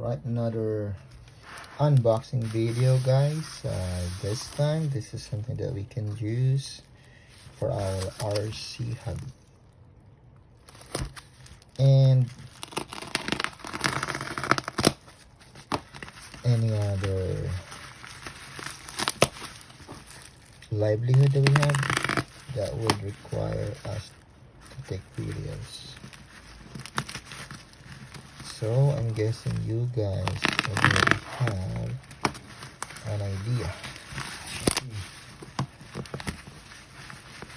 Alright, another unboxing video, guys. This time this is something that we can use for our RC hobby, and any other livelihood that we have that would require us to take videos. So I'm guessing you guys already have an idea.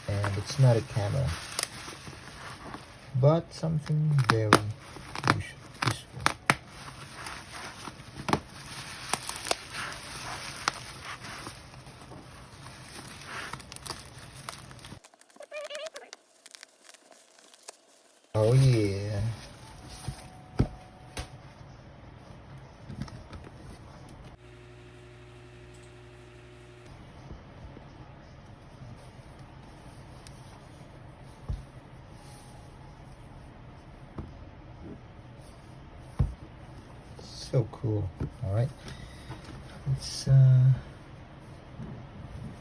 And it's not a camera, but something very useful. Oh yeah. So cool. All right, let's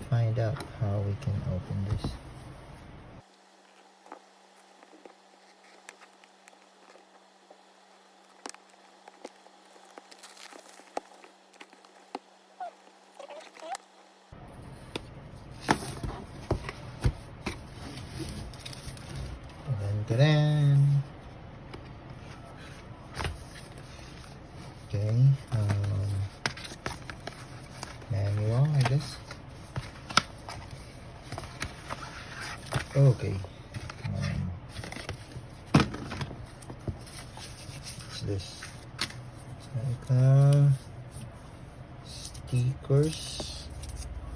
find out how we can open this. Dun. Okay, manual, I guess. Okay, what's this? It's like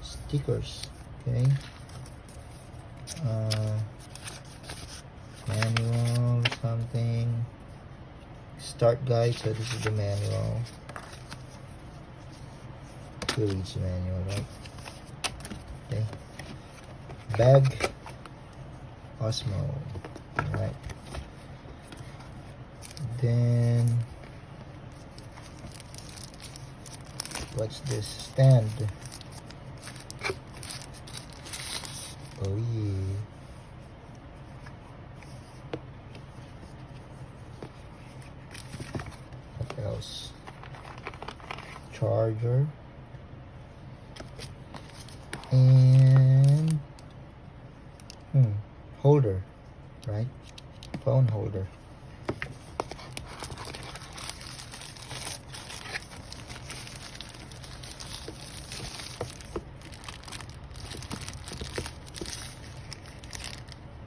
stickers. Okay, manual something. Start guide. So this is the manual. Who reads the manual, right? Okay. Bag. Osmo. Alright. Then what's this? Stand. Oh yeah. What else? Charger. And holder, right? Phone holder.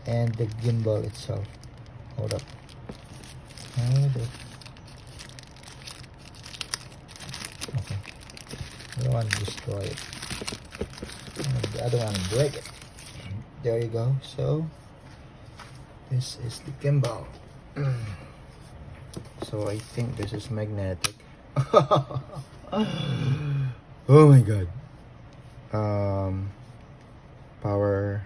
And the gimbal itself. Hold up. Okay. I don't want to destroy it. I don't want to break it. There you go. So this is the gimbal. So I think this is magnetic. Oh my god. Power.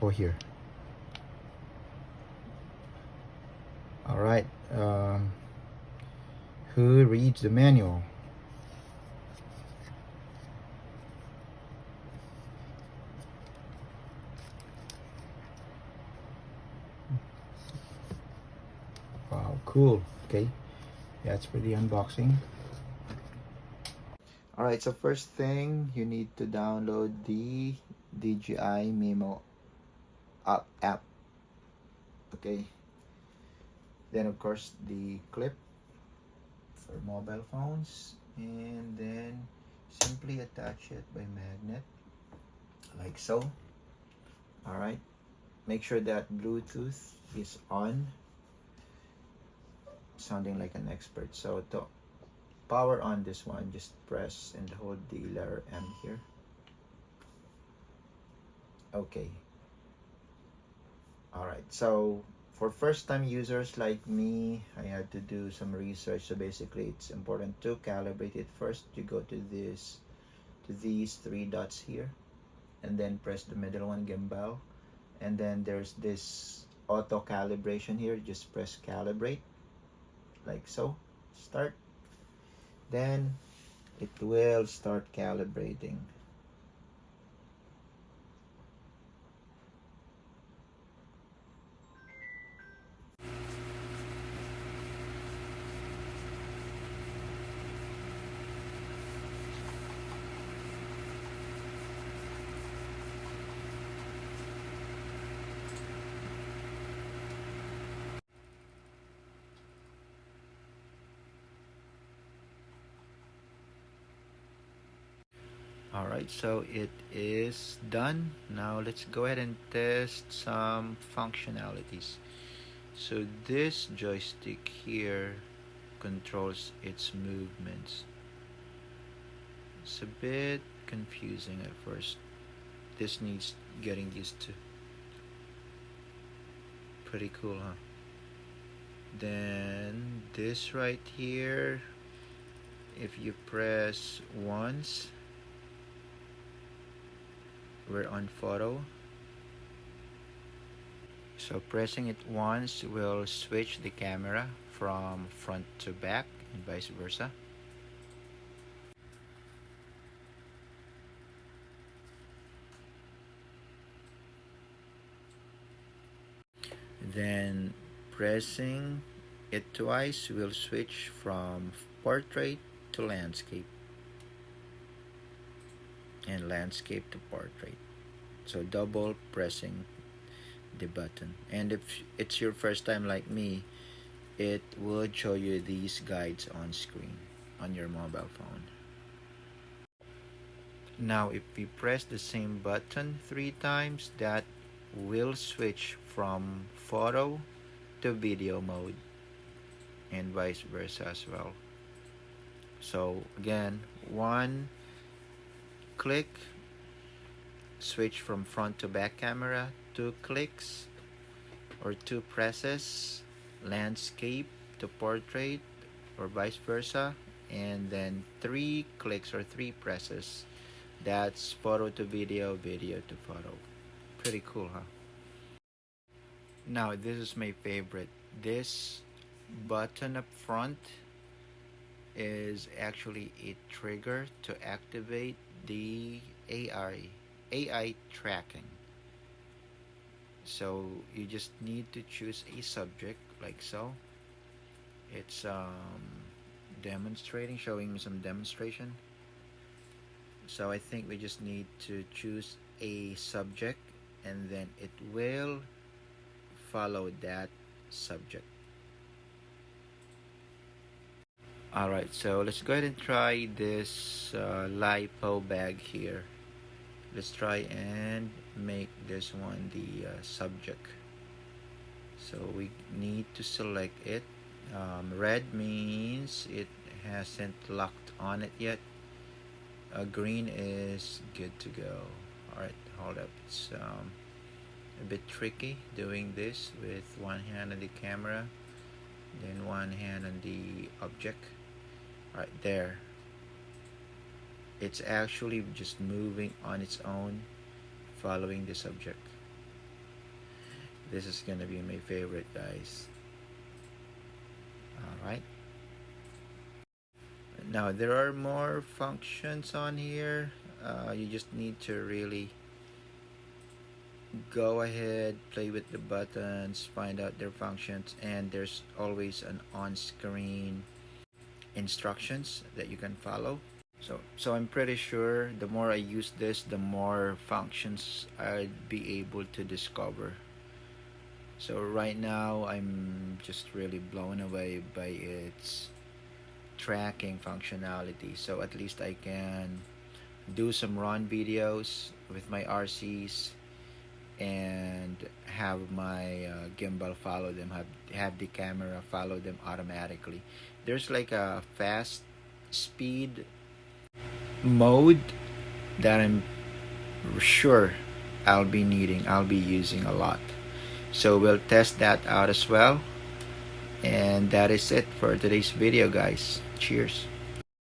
Oh, here. All right. Who reads the manual? Wow, cool. Okay, that's for the unboxing. All right, so first thing, you need to download the DJI Memo app. Okay, then of course the clip for mobile phones, and then simply attach it by magnet like so. All right, make sure that Bluetooth is on. Sounding like an expert. So to power on this one, just press and hold the letter M here. Okay. All right, so for first time users like me, I had to do some research. So basically it's important to calibrate it first. You go to these three dots here, and then press the middle one, gimbal, and then there's this auto calibration here. Just press calibrate like so. Start. Then it will start calibrating. Alright, so it is done. Now let's go ahead and test some functionalities. So this joystick here controls its movements. It's a bit confusing at first. This needs getting used to. Pretty cool, huh? Then this right here, if you press once, we're on photo. So pressing it once will switch the camera from front to back and vice versa. Then pressing it twice will switch from portrait to landscape and landscape to portrait. So double pressing the button. And if it's your first time like me, it would show you these guides on screen on your mobile phone. Now if we press the same button 3 times, that will switch from photo to video mode and vice versa as well. So again, one click, switch from front to back camera, 2 clicks or 2 presses, landscape to portrait or vice versa, and then 3 clicks or 3 presses, that's photo to video, video to photo. Pretty cool, huh? Now this is my favorite. This button up front is actually a trigger to activate the AI tracking. So you just need to choose a subject like so. It's demonstrating, showing me some demonstration. So I think we just need to choose a subject and then it will follow that subject. Alright, so let's go ahead and try this lipo bag here. Let's try and make this one the subject. So we need to select it. Red means it hasn't locked on it yet. Green is good to go. Alright, hold up. It's a bit tricky doing this with one hand on the camera, then one hand on the object. Right there, it's actually just moving on its own, following the subject. This is gonna be my favorite, guys. Alright, now there are more functions on here. You just need to really go ahead, play with the buttons, find out their functions, and there's always an on-screen instructions that you can follow. So I'm pretty sure the more I use this, the more functions I'd be able to discover. So right now I'm just really blown away by its tracking functionality. So at least I can do some run videos with my RCs and have my gimbal follow them, have the camera follow them automatically. There's like a fast speed mode that I'm sure I'll be using a lot. So we'll test that out as well. And that is it for today's video, guys. Cheers.